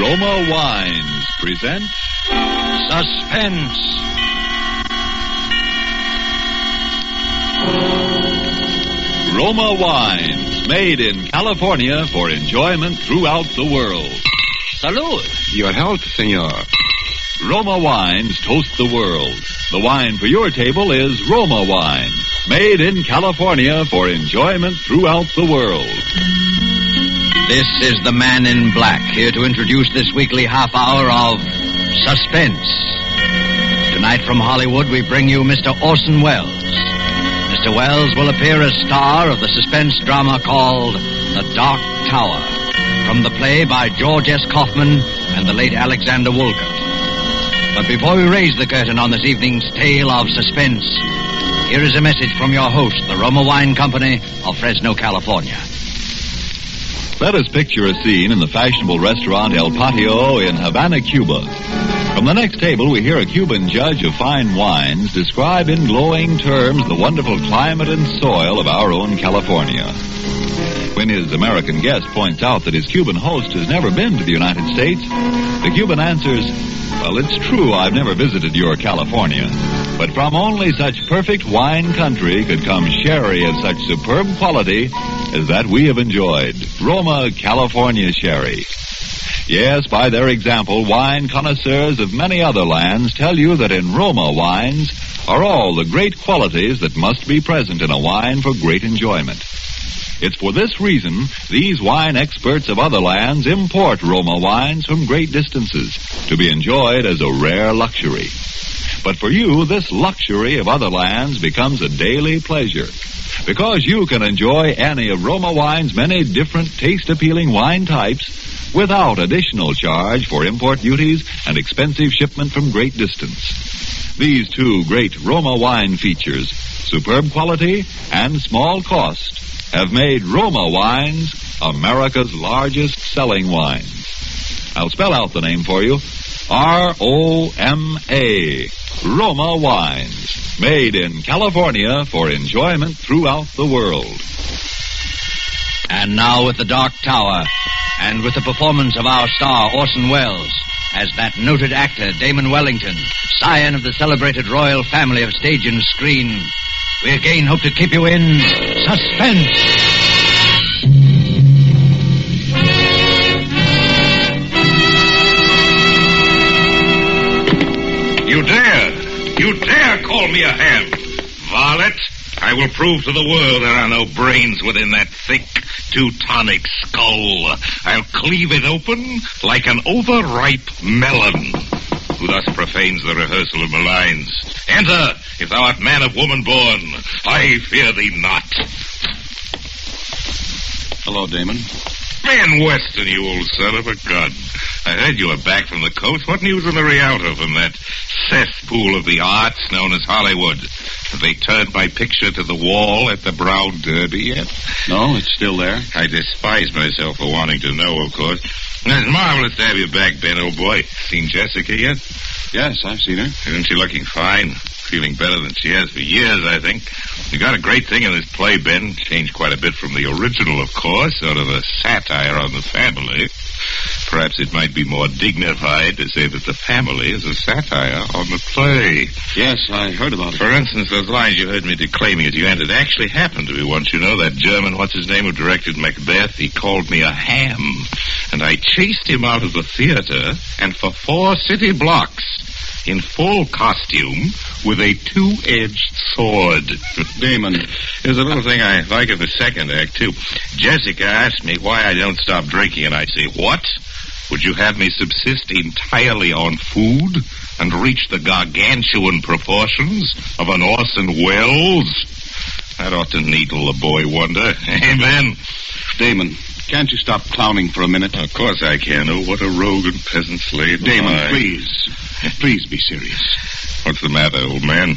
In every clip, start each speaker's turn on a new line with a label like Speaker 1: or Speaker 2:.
Speaker 1: Roma Wines present
Speaker 2: Suspense.
Speaker 1: Roma Wines, made in California for enjoyment throughout the world.
Speaker 2: Salud.
Speaker 3: Your health, senor.
Speaker 1: Roma Wines toast the world. The wine for your table is Roma Wine, made in California for enjoyment throughout the world.
Speaker 2: This is the Man in Black, here to introduce this weekly half hour of Suspense. Tonight from Hollywood, we bring you Mr. Orson Welles. Mr. Welles will appear as star of the suspense drama called The Dark Tower, from the play by George S. Kaufman and the late Alexander Woollcott. But before we raise the curtain on this evening's tale of suspense, here is a message from your host, the Roma Wine Company of Fresno, California.
Speaker 1: Let us picture a scene in the fashionable restaurant El Patio in Havana, Cuba. From the next table, we hear a Cuban judge of fine wines describe in glowing terms the wonderful climate and soil of our own California. When his American guest points out that his Cuban host has never been to the United States, the Cuban answers, "Well, it's true I've never visited your California, but from only such perfect wine country could come sherry of such superb quality as that we have enjoyed, Roma California Sherry." Yes, by their example, wine connoisseurs of many other lands tell you that in Roma wines are all the great qualities that must be present in a wine for great enjoyment. It's for this reason these wine experts of other lands import Roma wines from great distances to be enjoyed as a rare luxury. But for you, this luxury of other lands becomes a daily pleasure, because you can enjoy any of Roma wine's many different taste-appealing wine types without additional charge for import duties and expensive shipment from great distance. These two great Roma wine features, superb quality and small cost, have made Roma wines America's largest selling wines. I'll spell out the name for you. R-O-M-A. Roma Wines, made in California for enjoyment throughout the world.
Speaker 2: And now with The Dark Tower, and with the performance of our star, Orson Welles, as that noted actor, Damon Wellington, scion of the celebrated royal family of stage and screen, we again hope to keep you in suspense.
Speaker 4: You dare call me a ham. Varlet, I will prove to the world there are no brains within that thick Teutonic skull. I'll cleave it open like an overripe melon. Who thus profanes the rehearsal of my lines? Enter, if thou art man of woman born. I fear thee not.
Speaker 3: Hello, Damon.
Speaker 4: Man Weston, you old son of a gun. I heard you were back from the coast. What news on the Rialto from that cesspool of the arts known as Hollywood? Have they turned my picture to the wall at the Brown Derby yet?
Speaker 3: No, it's still there.
Speaker 4: I despise myself for wanting to know, of course. It's marvelous to have you back, Ben, old boy. Seen Jessica yet?
Speaker 3: Yes, I've seen her.
Speaker 4: Isn't she looking fine? Feeling better than she has for years, I think. You got a great thing in this play, Ben. Changed quite a bit from the original, of course, sort of a satire on the family. Perhaps it might be more dignified to say that the family is a satire on the play.
Speaker 3: Yes, I heard about it.
Speaker 4: For instance, those lines you heard me declaiming at the end, it actually happened to me once, you know, that German, what's-his-name, who directed Macbeth, he called me a ham. And I chased him out of the theater, and for 4 city blocks, in full costume, with a 2-edged sword.
Speaker 3: Damon.
Speaker 4: There's a little thing I like in the second act, too. Jessica asked me why I don't stop drinking, and I say, what? Would you have me subsist entirely on food and reach the gargantuan proportions of an Orson Welles? That ought to needle a boy wonder. Amen.
Speaker 3: Damon, can't you stop clowning for a minute?
Speaker 4: Of course I can. Oh, what a rogue and peasant slave.
Speaker 3: Damon, please. Please be serious.
Speaker 4: What's the matter, old man?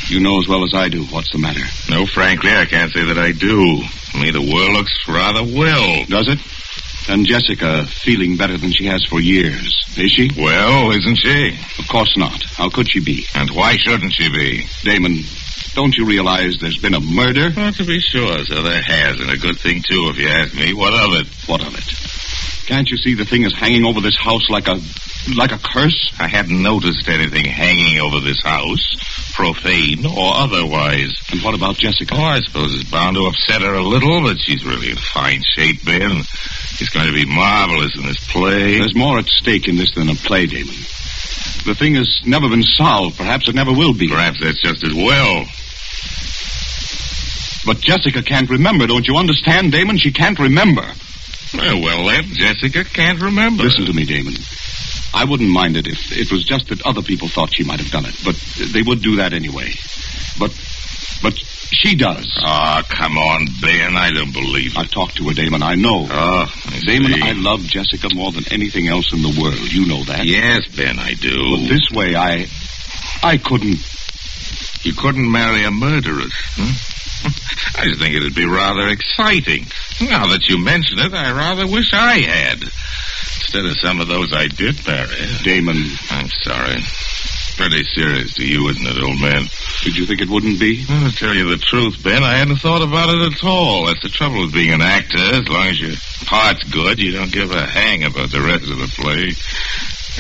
Speaker 3: You know as well as I do what's the matter.
Speaker 4: No, frankly, I can't say that I do. To me, the world looks rather well.
Speaker 3: Does it? And Jessica feeling better than she has for years, is she?
Speaker 4: Well, isn't she?
Speaker 3: Of course not. How could she be?
Speaker 4: And why shouldn't she be?
Speaker 3: Damon, don't you realize there's been a murder?
Speaker 4: Well, to be sure, so there has, and a good thing, too, if you ask me. What of it?
Speaker 3: What of it? Can't you see the thing is hanging over this house like a curse?
Speaker 4: I hadn't noticed anything hanging over this house, profane or otherwise.
Speaker 3: And what about Jessica?
Speaker 4: Oh, I suppose it's bound to upset her a little, but she's really in fine shape, Ben. She's going to be marvelous in this play.
Speaker 3: There's more at stake in this than a play, Damon. The thing has never been solved. Perhaps it never will be.
Speaker 4: Perhaps that's just as well.
Speaker 3: But Jessica can't remember. Don't you understand, Damon? She can't remember.
Speaker 4: Well, then, Jessica can't remember.
Speaker 3: Listen to me, Damon. I wouldn't mind it if it was just that other people thought she might have done it. But they would do that anyway. But she does.
Speaker 4: Oh, come on, Ben. I don't believe it.
Speaker 3: I've talked to her, Damon. I know.
Speaker 4: Oh,
Speaker 3: Damon, I love Jessica more than anything else in the world. You know that.
Speaker 4: Yes, Ben, I do.
Speaker 3: But this way, I couldn't...
Speaker 4: You couldn't marry a murderess, I just think it'd be rather exciting. Now that you mention it, I rather wish I had. Instead of some of those I did marry.
Speaker 3: Damon.
Speaker 4: I'm sorry. Pretty serious to you, isn't it, old man?
Speaker 3: Did you think it wouldn't be?
Speaker 4: Well, to tell you the truth, Ben, I hadn't thought about it at all. That's the trouble with being an actor. As long as your part's good, you don't give a hang about the rest of the play.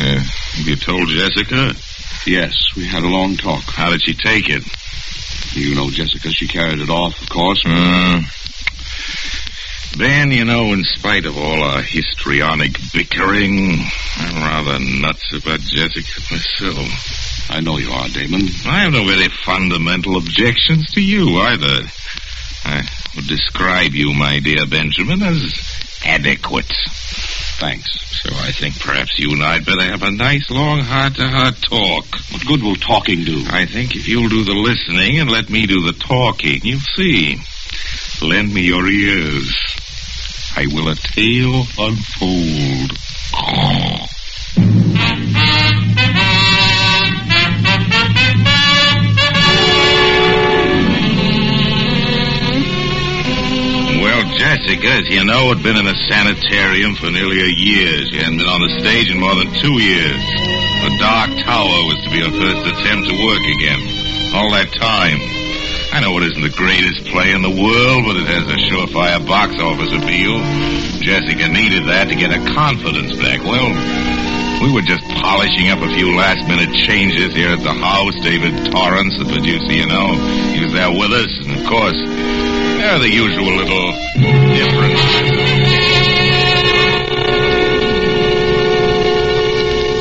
Speaker 4: Have you told Jessica?
Speaker 3: Yes, we had a long talk.
Speaker 4: How did she take it?
Speaker 3: You know, Jessica, she carried it off, of course.
Speaker 4: Ben, you know, in spite of all our histrionic bickering, I'm rather nuts about Jessica myself.
Speaker 3: I know you are, Damon.
Speaker 4: I have no very fundamental objections to you, either. I would describe you, my dear Benjamin, as adequate.
Speaker 3: Thanks.
Speaker 4: So I think perhaps you and I'd better have a nice, long, heart-to-heart talk.
Speaker 3: What good will talking do?
Speaker 4: I think if you'll do the listening and let me do the talking, you'll see. Lend me your ears. I will a tale unfold. Jessica, as you know, had been in a sanitarium for nearly a year. She hadn't been on the stage in more than 2 years. The Dark Tower was to be her first attempt to work again. All that time. I know it isn't the greatest play in the world, but it has a surefire box office appeal. Jessica needed that to get her confidence back. Well, we were just polishing up a few last-minute changes here at the house. David Torrance, the producer, you know, he was there with us. And, of course, there are the usual little differences.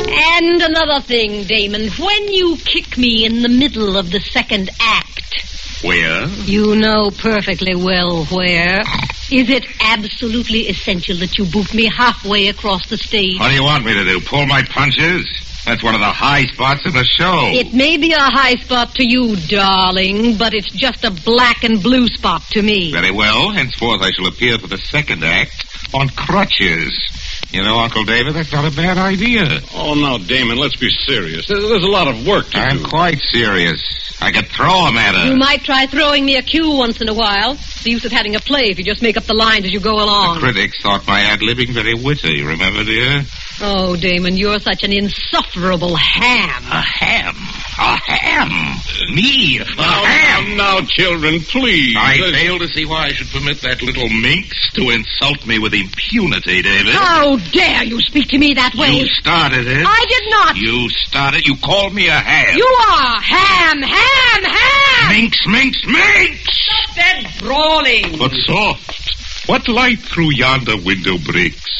Speaker 5: And another thing, Damon, when you kick me in the middle of the second act...
Speaker 4: Where?
Speaker 5: You know perfectly well where. Is it absolutely essential that you boot me halfway across the stage?
Speaker 4: What do you want me to do, pull my punches? That's one of the high spots in the show.
Speaker 5: It may be a high spot to you, darling, but it's just a black and blue spot to me.
Speaker 4: Very well. Henceforth, I shall appear for the second act on crutches. You know, Uncle David, that's not a bad idea.
Speaker 6: Oh, now, Damon, let's be serious. There's a lot of work to do.
Speaker 4: I'm quite serious. I could throw him at her.
Speaker 5: You might try throwing me a cue once in a while. It's the use of having a play if you just make up the lines as you go along.
Speaker 4: The critics thought my ad-libbing very witty, remember, dear?
Speaker 5: Oh, Damon, you're such an insufferable ham.
Speaker 4: A ham? A ham? Me? A ham?
Speaker 6: Now, children, please.
Speaker 4: I fail to see why I should permit that little minx to insult me with impunity, David.
Speaker 5: How dare you speak to me that way?
Speaker 4: You started it.
Speaker 5: I did not.
Speaker 4: You started. You called me a ham.
Speaker 5: You are ham.
Speaker 4: Minx.
Speaker 5: Stop that brawling.
Speaker 4: But soft. What light through yonder window breaks?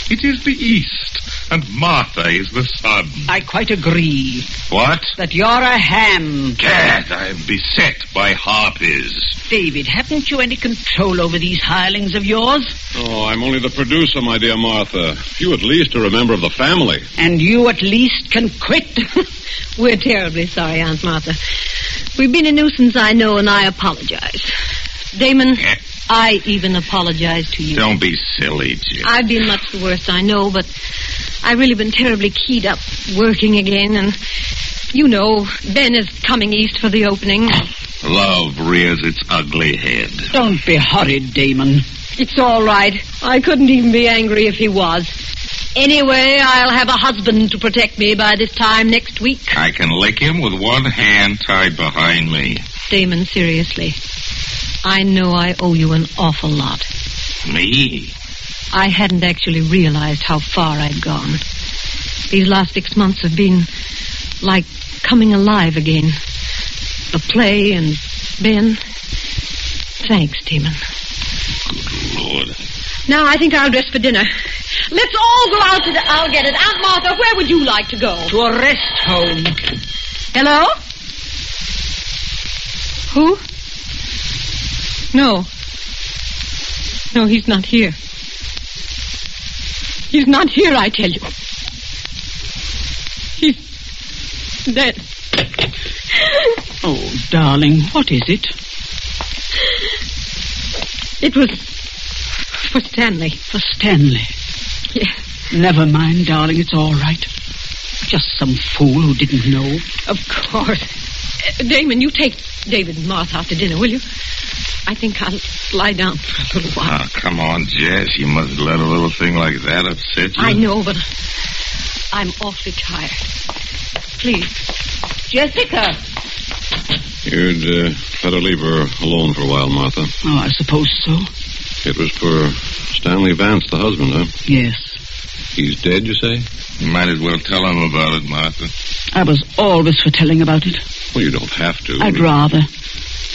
Speaker 4: It is the east, and Martha is the sun.
Speaker 7: I quite agree.
Speaker 4: What?
Speaker 7: That you're a ham.
Speaker 4: Gad, I am beset by harpies.
Speaker 7: David, haven't you any control over these hirelings of yours?
Speaker 6: Oh, I'm only the producer, my dear Martha. You at least are a member of the family.
Speaker 7: And you at least can quit?
Speaker 5: We're terribly sorry, Aunt Martha. We've been a nuisance, I know, and I apologize. Damon... I even apologize to you.
Speaker 4: Don't be silly, Jim.
Speaker 5: I've been much the worst, I know, but I've really been terribly keyed up working again, and you know, Ben is coming east for the opening.
Speaker 4: Love rears its ugly head.
Speaker 7: Don't be horrid, Damon.
Speaker 5: It's all right. I couldn't even be angry if he was. Anyway, I'll have a husband to protect me by this time next week.
Speaker 4: I can lick him with one hand tied behind me.
Speaker 5: Damon, seriously. I know I owe you an awful lot.
Speaker 4: Me?
Speaker 5: I hadn't actually realized how far I'd gone. These last 6 months have been like coming alive again. The play and Ben. Thanks, Damon.
Speaker 4: Good Lord.
Speaker 5: Now I think I'll dress for dinner. Let's all go out to I'll get it. Aunt Martha, where would you like to go?
Speaker 7: To a rest home.
Speaker 5: Hello? Who? No. No, he's not here. He's not here, I tell you. He's dead.
Speaker 7: Oh, darling, what is it?
Speaker 5: It was for Stanley.
Speaker 7: For Stanley?
Speaker 5: Yes.
Speaker 7: Never mind, darling, it's all right. Just some fool who didn't know.
Speaker 5: Of course. Damon, you take David and Martha out to dinner, will you? I think I'll lie down for a little while.
Speaker 4: Oh, come on, Jess. You mustn't let a little thing like that upset you.
Speaker 5: I know, but I'm awfully tired. Please. Jessica!
Speaker 6: You'd better leave her alone for a while, Martha.
Speaker 7: Oh, I suppose so.
Speaker 6: It was for Stanley Vance, the husband, huh?
Speaker 7: Yes.
Speaker 6: He's dead, you say?
Speaker 4: You might as well tell him about it, Martha.
Speaker 7: I was always for telling about it.
Speaker 6: Well, you don't have to.
Speaker 7: I'd rather.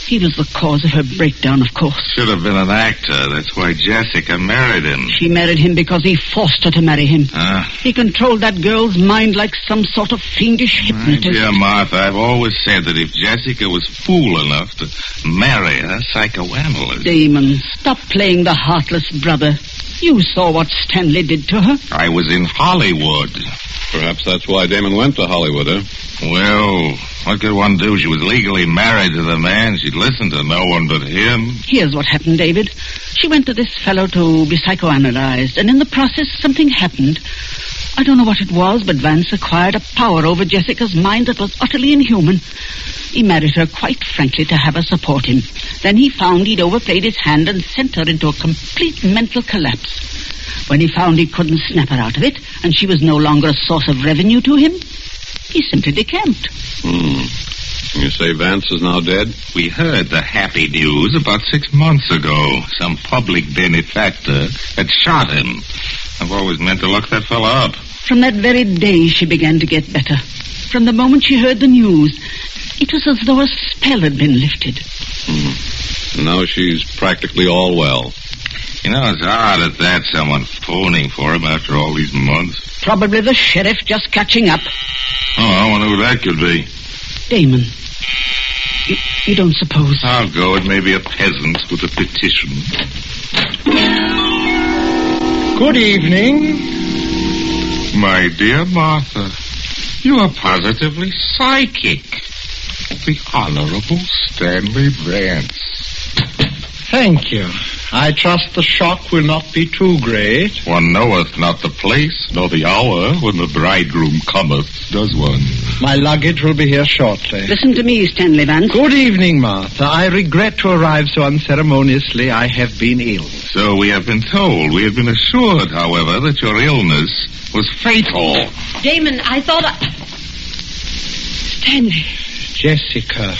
Speaker 7: He was the cause of her breakdown, of course.
Speaker 4: Should have been an actor. That's why Jessica married him.
Speaker 7: She married him because he forced her to marry him.
Speaker 4: Ah.
Speaker 7: He controlled that girl's mind like some sort of fiendish hypnotist.
Speaker 4: Dear Martha, I've always said that if Jessica was fool enough to marry a psychoanalyst...
Speaker 7: Damon, stop playing the heartless brother. You saw what Stanley did to her.
Speaker 4: I was in Hollywood.
Speaker 6: Perhaps that's why Damon went to Hollywood, huh?
Speaker 4: Well, what could one do? She was legally married to the man. She'd listen to no one but him.
Speaker 7: Here's what happened, David. She went to this fellow to be psychoanalyzed, and in the process, something happened. I don't know what it was, but Vance acquired a power over Jessica's mind that was utterly inhuman. He married her, quite frankly, to have her support him. Then he found he'd overplayed his hand and sent her into a complete mental collapse. When he found he couldn't snap her out of it, and she was no longer a source of revenue to him, he simply decamped.
Speaker 6: You say Vance is now dead?
Speaker 4: We heard the happy news about 6 months ago. Some public benefactor had shot him. I've always meant to look that fella up.
Speaker 7: From that very day, she began to get better. From the moment she heard the news, it was as though a spell had been lifted.
Speaker 6: And now she's practically all well.
Speaker 4: You know, it's odd at that, someone phoning for him after all these months.
Speaker 7: Probably the sheriff just catching up.
Speaker 4: Oh, I wonder who that could be.
Speaker 7: Damon, you don't suppose...
Speaker 4: I'll go. It may be a peasant with a petition.
Speaker 8: Good evening.
Speaker 4: My dear Martha, you are positively psychic. The Honorable Stanley Vance.
Speaker 8: Thank you. I trust the shock will not be too great.
Speaker 4: One knoweth not the place, nor the hour when the bridegroom cometh, does one?
Speaker 8: My luggage will be here shortly.
Speaker 7: Listen to me, Stanley Vance.
Speaker 8: Good evening, Martha. I regret to arrive so unceremoniously. I have been ill.
Speaker 4: So we have been told. We have been assured, however, that your illness was fatal.
Speaker 5: Damon, I thought Stanley.
Speaker 8: Jessica.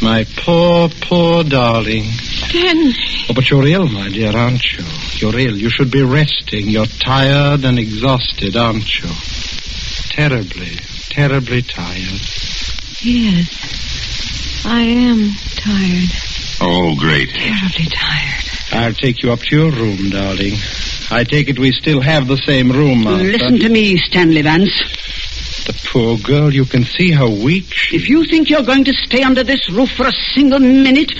Speaker 8: My poor, poor darling.
Speaker 5: Stanley.
Speaker 8: Oh, but you're ill, my dear, aren't you? You're ill. You should be resting. You're tired and exhausted, aren't you? Terribly, terribly tired.
Speaker 5: Yes, I am tired.
Speaker 4: Oh, great.
Speaker 5: Terribly tired.
Speaker 8: I'll take you up to your room, darling. I take it we still have the same room, Martha.
Speaker 7: Listen to me, Stanley Vance.
Speaker 8: The poor girl, you can see how weak she is.
Speaker 7: If you think you're going to stay under this roof for a single minute,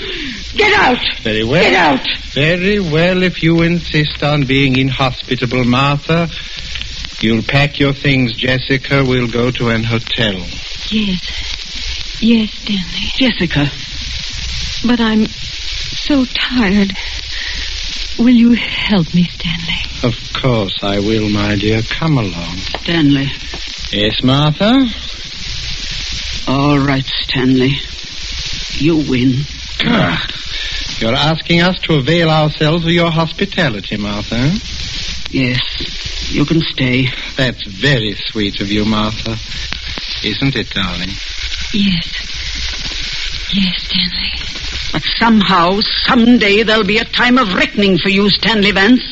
Speaker 7: get out!
Speaker 8: Very well.
Speaker 7: Get out!
Speaker 8: Very well, if you insist on being inhospitable, Martha. You'll pack your things, Jessica. We'll go to an hotel.
Speaker 5: Yes. Yes, Stanley.
Speaker 7: Jessica.
Speaker 5: But I'm so tired. Will you help me, Stanley?
Speaker 8: Of course I will, my dear. Come along.
Speaker 7: Stanley.
Speaker 8: Yes, Martha?
Speaker 7: All right, Stanley. You win.
Speaker 8: You're asking us to avail ourselves of your hospitality, Martha.
Speaker 7: Yes, you can stay.
Speaker 8: That's very sweet of you, Martha. Isn't it, darling?
Speaker 5: Yes. Yes, Stanley.
Speaker 7: But somehow, someday, there'll be a time of reckoning for you, Stanley Vance.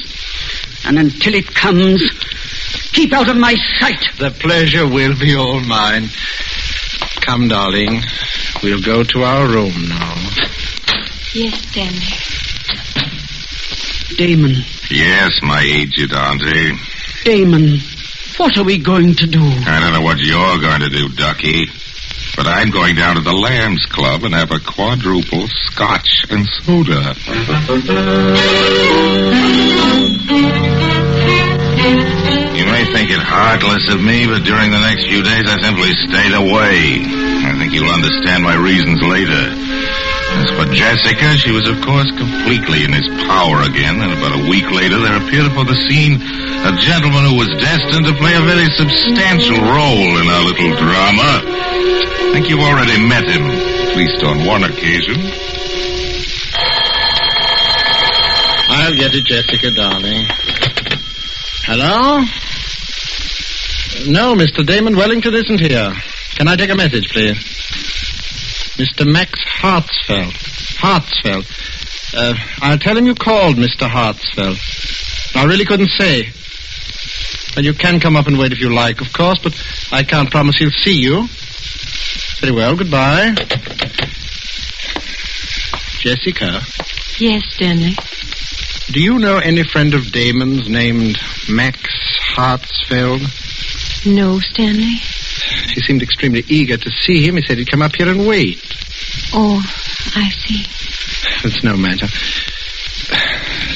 Speaker 7: And until it comes, keep out of my sight.
Speaker 8: The pleasure will be all mine. Come, darling. We'll go to our room now.
Speaker 5: Yes, Stanley.
Speaker 7: Damon.
Speaker 4: Yes, my aged auntie.
Speaker 7: Damon, what are we going to do?
Speaker 4: I don't know what you're going to do, Ducky. But I'm going down to the Lambs Club and have a quadruple scotch and soda. You may think it heartless of me, but during the next few days I simply stayed away. I think you'll understand my reasons later. As for Jessica, she was, of course, completely in his power again, and about a week later there appeared upon the scene a gentleman who was destined to play a very substantial role in our little drama. I think you've already met him, at least on one occasion.
Speaker 8: I'll get it, Jessica, darling. Hello? No, Mr. Damon Wellington isn't here. Can I take a message, please? Mr. Max Hartsfeld. I'll tell him you called, Mr. Hartsfeld. I really couldn't say. Well, you can come up and wait if you like, of course, but I can't promise he'll see you. Very well, goodbye. Jessica?
Speaker 5: Yes, Stanley.
Speaker 8: Do you know any friend of Damon's named Max Hartsfeld?
Speaker 5: No, Stanley.
Speaker 8: He seemed extremely eager to see him. He said he'd come up here and wait.
Speaker 5: Oh, I see.
Speaker 8: It's no matter.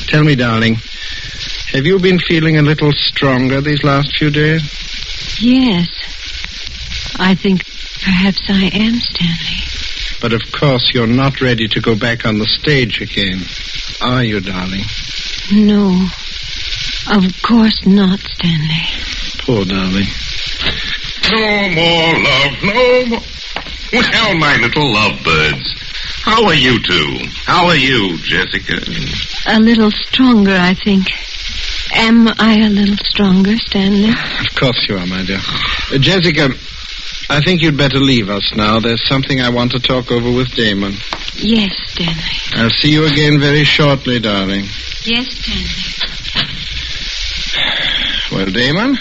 Speaker 8: Tell me, darling, have you been feeling a little stronger these last few days?
Speaker 5: Yes. I think perhaps I am, Stanley.
Speaker 8: But of course you're not ready to go back on the stage again, are you, darling?
Speaker 5: No. Of course not, Stanley.
Speaker 8: Poor darling.
Speaker 4: No more love, no more. Well, my little lovebirds, how are you two? How are you, Jessica?
Speaker 5: A little stronger, I think. Am I a little stronger, Stanley?
Speaker 8: Of course you are, my dear. Jessica, I think you'd better leave us now. There's something I want to talk over with Damon.
Speaker 5: Yes, Stanley.
Speaker 8: I'll see you again very shortly, darling.
Speaker 5: Yes, Stanley.
Speaker 8: Well, Damon,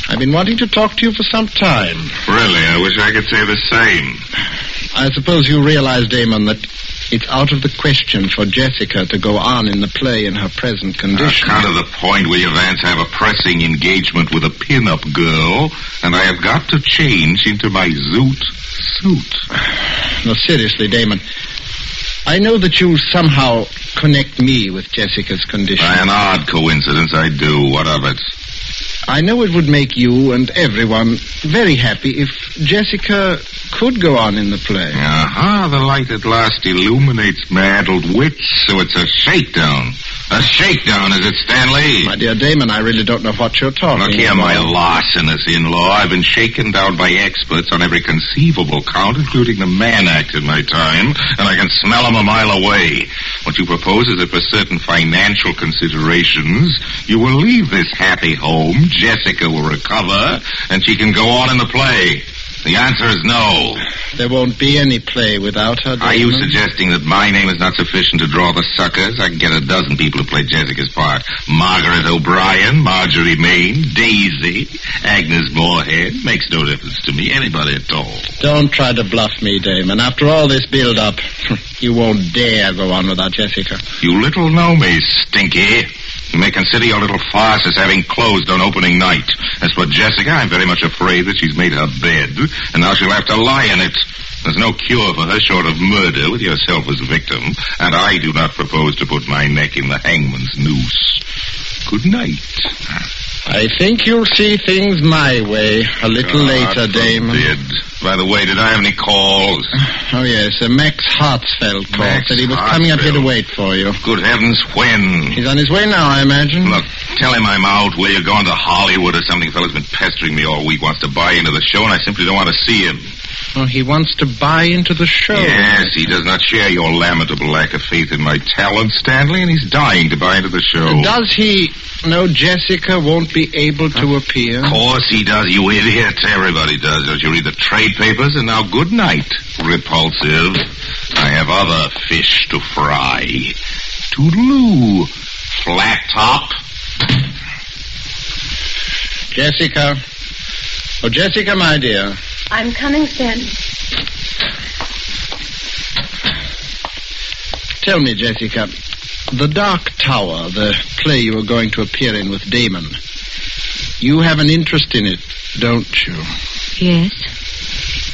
Speaker 8: I've been wanting to talk to you for some time.
Speaker 4: Really, I wish I could say the same.
Speaker 8: I suppose you realize, Damon, that it's out of the question for Jessica to go on in the play in her present condition.
Speaker 4: Kind of the point where Vance have a pressing engagement with a pin-up girl, and I have got to change into my zoot suit.
Speaker 8: No, seriously, Damon. I know that you somehow connect me with Jessica's condition.
Speaker 4: By an odd coincidence, I do. What of it?
Speaker 8: I know it would make you and everyone very happy if Jessica could go on in the play.
Speaker 4: Aha, the light at last illuminates my addled wits, so it's a shakedown. A shakedown, is it, Stanley?
Speaker 8: My dear Damon, I really don't know what you're talking about.
Speaker 4: Look here, my larcenous in-law. I've been shaken down by experts on every conceivable count, including the man act in my time, and I can smell them a mile away. What you propose is that for certain financial considerations, you will leave this happy home, Jessica will recover, and she can go on in the play. The answer is no.
Speaker 8: There won't be any play without her, Damon.
Speaker 4: Are you suggesting that my name is not sufficient to draw the suckers? I can get a dozen people to play Jessica's part. Margaret O'Brien, Marjorie Main, Daisy, Agnes Moorhead. Makes no difference to me. Anybody at all.
Speaker 8: Don't try to bluff me, Damon. After all this build-up, you won't dare go on without Jessica.
Speaker 4: You little know me, Stinky. You may consider your little farce as having closed on opening night. As for Jessica, I'm very much afraid that she's made her bed, and now she'll have to lie in it. There's no cure for her short of murder with yourself as victim, and I do not propose to put my neck in the hangman's noose. Good night.
Speaker 8: I think you'll see things my way a little later, Damon.
Speaker 4: By the way, did I have any calls?
Speaker 8: Oh, yes. Max Hartsfeld called.
Speaker 4: Max
Speaker 8: Said he was coming up here to
Speaker 4: Hartsfeld.
Speaker 8: wait for you.
Speaker 4: Good heavens, when?
Speaker 8: He's on his way now, I imagine.
Speaker 4: Look, tell him I'm out. Will you going to Hollywood or something? The fellow's been pestering me all week, wants to buy into the show, and I simply don't want to see him.
Speaker 8: Oh, he wants to buy into the show.
Speaker 4: Yes, he does not share your lamentable lack of faith in my talent, Stanley, and he's dying to buy into the show.
Speaker 8: Does he know Jessica won't be able to appear?
Speaker 4: Of course he does, you idiot. Everybody does. Don't you read the trade papers? And now good night, repulsive. I have other fish to fry. Toodaloo, flat top.
Speaker 8: Jessica. Oh, Jessica, my dear.
Speaker 5: I'm coming, Stanley.
Speaker 8: Tell me, Jessica, The Dark Tower, the play you are going to appear in with Damon, you have an interest in it, don't you?
Speaker 5: Yes.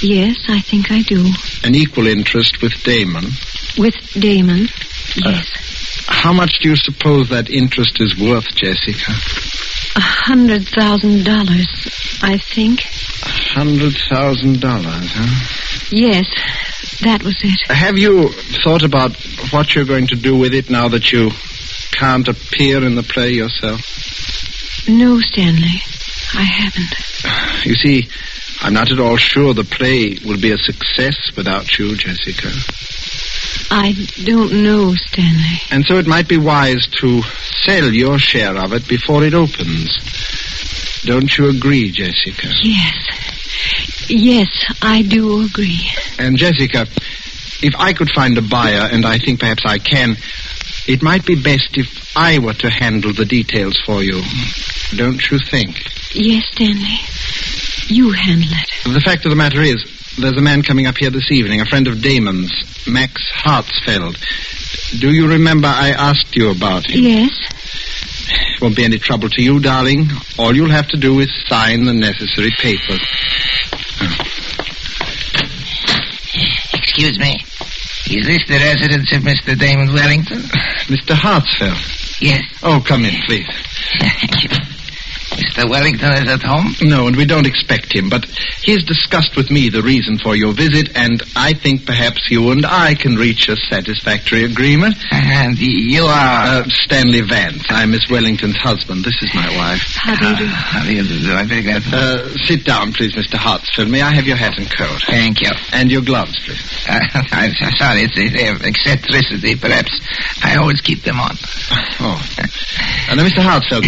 Speaker 5: Yes, I think I do.
Speaker 8: An equal interest with Damon?
Speaker 5: With Damon, yes.
Speaker 8: How much do you suppose that interest is worth, Jessica?
Speaker 5: $100,000, I think.
Speaker 8: $100,000, huh?
Speaker 5: Yes, that was it.
Speaker 8: Have you thought about what you're going to do with it now that you can't appear in the play yourself?
Speaker 5: No, Stanley, I haven't.
Speaker 8: You see, I'm not at all sure the play will be a success without you, Jessica.
Speaker 5: I don't know, Stanley.
Speaker 8: And so it might be wise to sell your share of it before it opens. Don't you agree, Jessica?
Speaker 5: Yes. Yes, I do agree.
Speaker 8: And Jessica, if I could find a buyer, and I think perhaps I can, it might be best if I were to handle the details for you. Don't you think?
Speaker 5: Yes, Stanley. You handle it.
Speaker 8: The fact of the matter is, there's a man coming up here this evening, a friend of Damon's, Max Hartsfeld. Do you remember I asked you about him?
Speaker 5: Yes.
Speaker 8: It won't be any trouble to you, darling. All you'll have to do is sign the necessary papers.
Speaker 9: Excuse me. Is this the residence of Mr. Damon Wellington?
Speaker 8: Mr. Hartsfeld?
Speaker 9: Yes.
Speaker 8: Oh, come in, please.
Speaker 9: Thank you. Mr. Wellington is at home?
Speaker 8: No, and we don't expect him, but he's discussed with me the reason for your visit, and I think perhaps you and I can reach a satisfactory agreement.
Speaker 9: And you are?
Speaker 8: Stanley Vance. I'm Miss Wellington's husband. This is my wife.
Speaker 5: How do you do?
Speaker 9: How do you do? I beg that.
Speaker 8: Sit down, please, Mr. Hartsfeld. May I have your hat and coat?
Speaker 9: Thank you.
Speaker 8: And your gloves, please.
Speaker 9: I'm sorry, it's eccentricity, perhaps. I always keep them on.
Speaker 8: Oh. Now, Mr. Hartsfeld,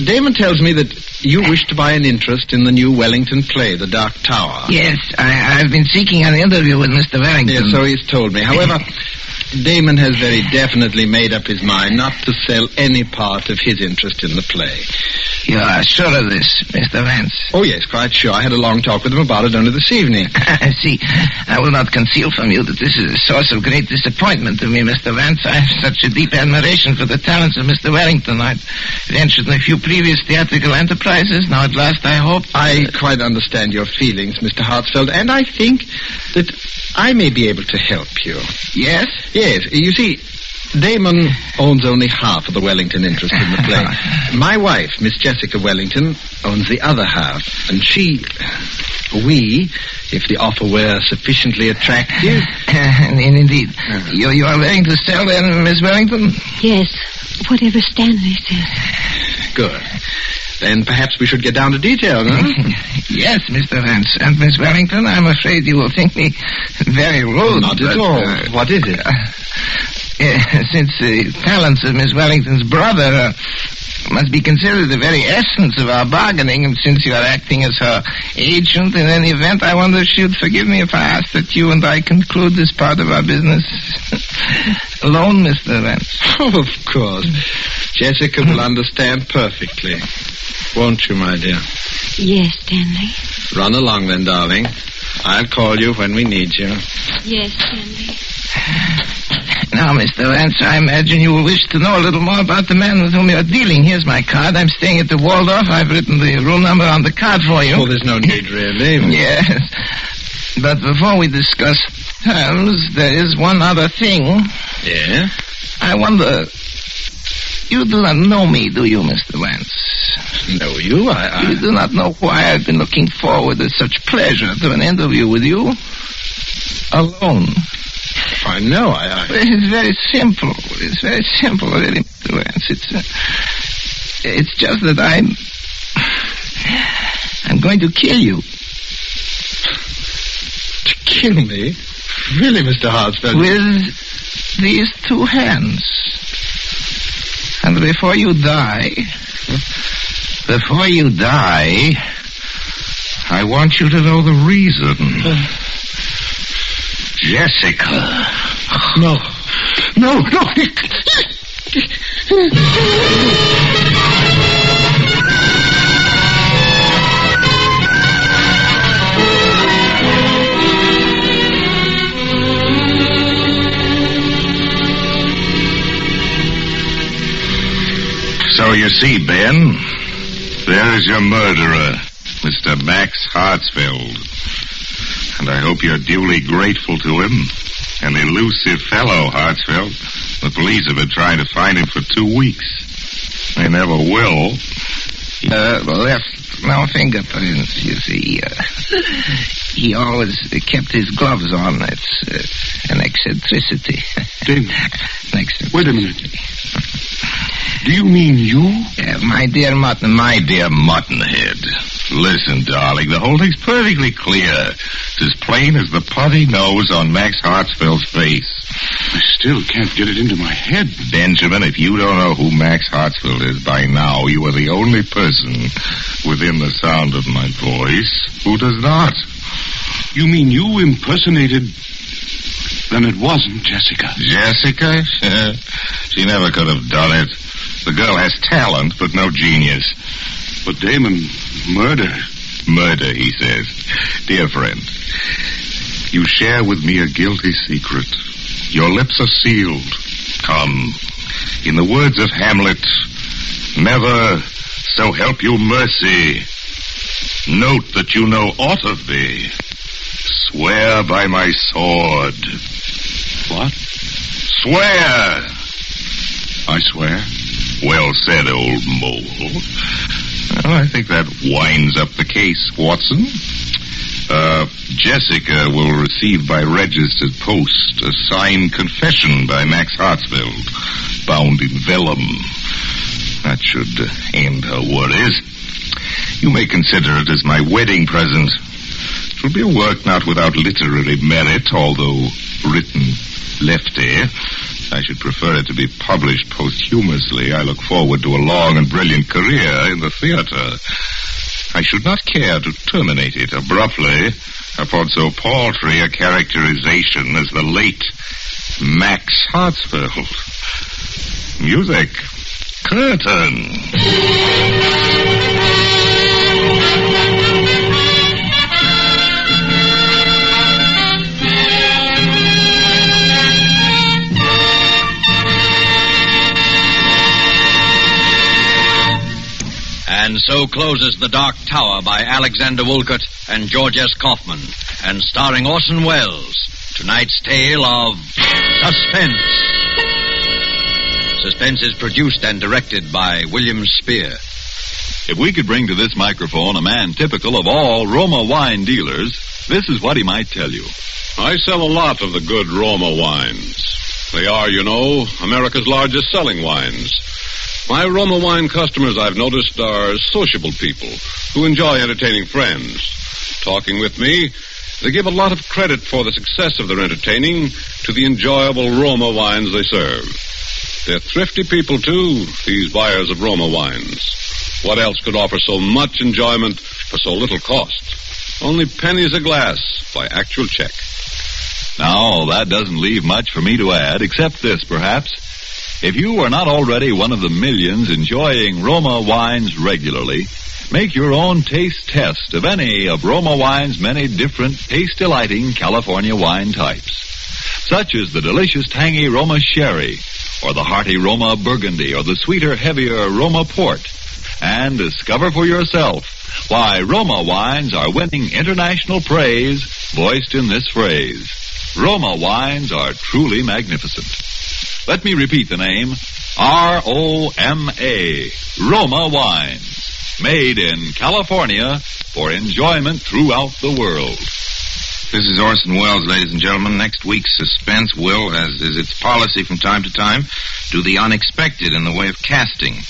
Speaker 8: Damon tells me that you wish to buy an interest in the new Wellington play, The Dark Tower.
Speaker 9: Yes, I've been seeking an interview with Mr. Wellington.
Speaker 8: Yes, so he's told me. However, Damon has very definitely made up his mind not to sell any part of his interest in the play.
Speaker 9: You are sure of this, Mr. Vance?
Speaker 8: Oh, yes, quite sure. I had a long talk with him about it only this evening.
Speaker 9: See, I will not conceal from you that this is a source of great disappointment to me, Mr. Vance. I have such a deep admiration for the talents of Mr. Wellington. I'd ventured in a few previous theatrical enterprises. Now, at last, I hope...
Speaker 8: I quite understand your feelings, Mr. Hartsfeld, and I think that I may be able to help you.
Speaker 9: Yes?
Speaker 8: Yes. You see, Damon owns only half of the Wellington interest in the play. My wife, Miss Jessica Wellington, owns the other half. And we, if the offer were sufficiently attractive...
Speaker 9: Indeed. You are willing to sell then, Miss Wellington?
Speaker 5: Yes, whatever Stanley says.
Speaker 8: Good. Then perhaps we should get down to detail, huh?
Speaker 9: Yes, Mr. Vance. And Miss Wellington, I'm afraid you will think me very rude.
Speaker 8: Not at all. What is it?
Speaker 9: Since the talents of Miss Wellington's brother must be considered the very essence of our bargaining, and since you are acting as her agent in any event, I wonder if she would forgive me if I asked that you and I conclude this part of our business alone, Mr. Vance.
Speaker 8: Oh, of course. Jessica will understand perfectly. Won't you, my dear?
Speaker 5: Yes, Stanley.
Speaker 8: Run along then, darling. I'll call you when we need you.
Speaker 5: Yes, Stanley.
Speaker 9: Now, Mr. Vance, I imagine you will wish to know a little more about the man with whom you are dealing. Here's my card. I'm staying at the Waldorf. I've written the room number on the card for you.
Speaker 8: Oh, there's no need, really.
Speaker 9: Yes. But before we discuss terms, there is one other thing.
Speaker 8: Yeah?
Speaker 9: I wonder... You do not know me, do you, Mr. Vance?
Speaker 8: Know you?
Speaker 9: You do not know why I've been looking forward with such pleasure to an interview with you. Alone.
Speaker 8: I know,
Speaker 9: It's very simple. It's very simple, really, Mr. Vance. It's just that I'm going to kill you.
Speaker 8: To kill me? Really, Mr. Hartsfeld?
Speaker 9: With these two hands. And before you die,
Speaker 4: I want you to know the reason. Jessica.
Speaker 8: No.
Speaker 4: So you see, Ben, there is your murderer, Mr. Max Hartsfield. And I hope you're duly grateful to him. An elusive fellow, Hartsfield. The police have been trying to find him for 2 weeks. They never will.
Speaker 9: Left no fingerprints, you see. He always kept his gloves on. It's an eccentricity.
Speaker 3: Damon,
Speaker 9: An eccentricity.
Speaker 3: wait a minute. Do you mean you?
Speaker 9: My dear Mutton.
Speaker 4: My dear Muttonhead, listen, darling, the whole thing's perfectly clear. It's as plain as the putty nose on Max Hartsfield's face.
Speaker 3: I still can't get it into my head.
Speaker 4: Benjamin, if you don't know who Max Hartsfield is by now, you are the only person within the sound of my voice who does not.
Speaker 3: You mean you impersonated... Then it wasn't Jessica.
Speaker 4: Jessica? She never could have done it. The girl has talent, but no genius.
Speaker 3: But Damon, murder.
Speaker 4: Murder, he says. Dear friend, you share with me a guilty secret. Your lips are sealed. Come, in the words of Hamlet, never, so help you mercy. Note that you know aught of me. Swear by my sword.
Speaker 3: What?
Speaker 4: Swear!
Speaker 3: I swear.
Speaker 4: Well said, old mole. Well, I think that winds up the case, Watson. Jessica will receive by registered post a signed confession by Max Hartsfield, bound in vellum. That should end her worries. You may consider it as my wedding present. It will be a work not without literary merit, although written lefty. I should prefer it to be published posthumously. I look forward to a long and brilliant career in the theater. I should not care to terminate it abruptly upon so paltry a characterization as the late Max Hartsfield. Music. Curtain.
Speaker 2: And so closes The Dark Tower by Alexander Woolcott and George S. Kaufman, and starring Orson Welles. Tonight's tale of Suspense. Suspense is produced and directed by William Spear.
Speaker 1: If we could bring to this microphone a man typical of all Roma wine dealers, this is what he might tell you.
Speaker 6: I sell a lot of the good Roma wines. They are, you know, America's largest selling wines. My Roma wine customers, I've noticed, are sociable people who enjoy entertaining friends. Talking with me, they give a lot of credit for the success of their entertaining to the enjoyable Roma wines they serve. They're thrifty people, too, these buyers of Roma wines. What else could offer so much enjoyment for so little cost? Only pennies a glass by actual check.
Speaker 1: Now, that doesn't leave much for me to add, except this, perhaps. If you are not already one of the millions enjoying Roma wines regularly, make your own taste test of any of Roma wine's many different taste-delighting California wine types, such as the delicious tangy Roma Sherry, or the hearty Roma Burgundy, or the sweeter, heavier Roma Port, and discover for yourself why Roma wines are winning international praise, voiced in this phrase: Roma wines are truly magnificent. Let me repeat the name: R-O-M-A, Roma wines, made in California for enjoyment throughout the world.
Speaker 9: This is Orson Welles, ladies and gentlemen. Next week's Suspense will, as is its policy from time to time, do the unexpected in the way of casting.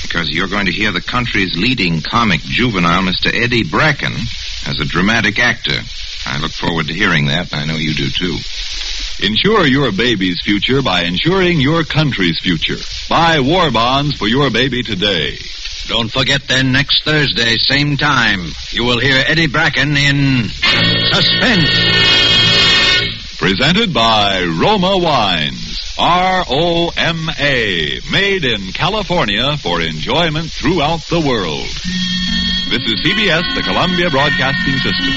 Speaker 9: Because you're going to hear the country's leading comic juvenile, Mr. Eddie Bracken, as a dramatic actor. I look forward to hearing that, and I know you do, too.
Speaker 1: Ensure your baby's future by ensuring your country's future. Buy war bonds for your baby today.
Speaker 2: Don't forget then, next Thursday, same time, you will hear Eddie Bracken in Suspense.
Speaker 1: Presented by Roma Wines. R-O-M-A. Made in California for enjoyment throughout the world. This is CBS, the Columbia Broadcasting System.